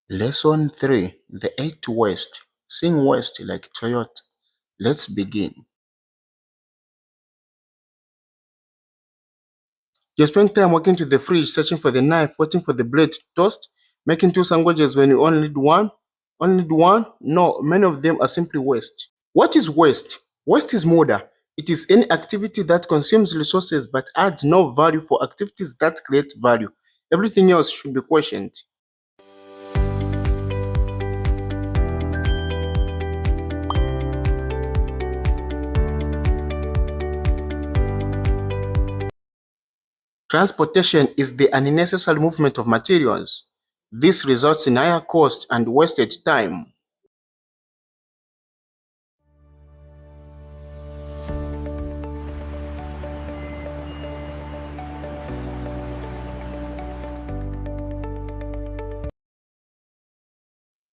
Lesson 3: The 8 West. Seeing West like Toyota. Let's begin. You spend time walking to the fridge, searching for the knife, waiting for the bread to toast, making 2 sandwiches when you only need one? Only need one? No, many of them are simply waste. What is waste? Waste is Muda. It is any activity that consumes resources but adds no value for activities that create value. Everything else should be questioned. Transportation is the unnecessary movement of materials. This results in higher cost and wasted time.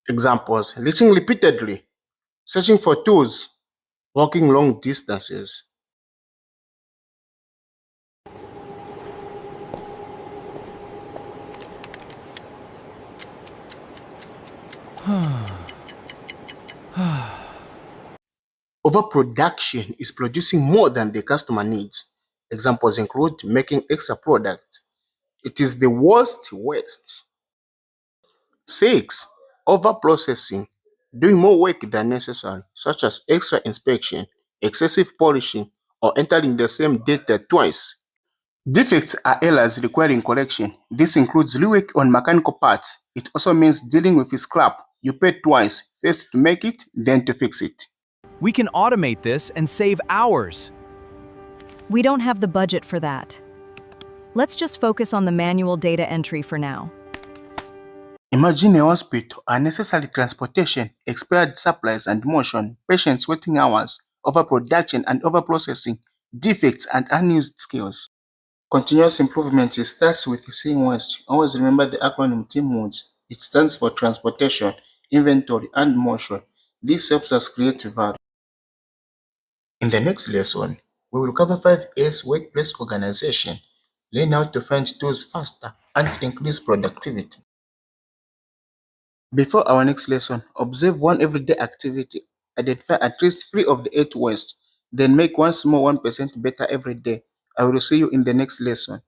Examples: reaching repeatedly, searching for tools, walking long distances. Overproduction is producing more than the customer needs. Examples include making extra product. It is the worst waste. 6. Overprocessing, doing more work than necessary, such as extra inspection, excessive polishing, or entering the same data twice. Defects are errors requiring correction. This includes rework on mechanical parts. It also means dealing with scrap. You pay twice, first to make it, then to fix it. We can automate this and save hours. We don't have the budget for that. Let's just focus on the manual data entry for now. Imagine a hospital, unnecessary transportation, expired supplies and motion, patients waiting hours, overproduction and overprocessing, defects and unused skills. Continuous improvement starts with seeing waste. Always remember the acronym TIMWOODS. It stands for transportation, inventory, and motion. This helps us create value. In the next lesson, we will cover 5 A's workplace organization, learn how to find tools faster, and increase productivity. Before our next lesson, observe one everyday activity. Identify at least 3 of the 8 waste. Then make one small 1% better every day. I will see you in the next lesson.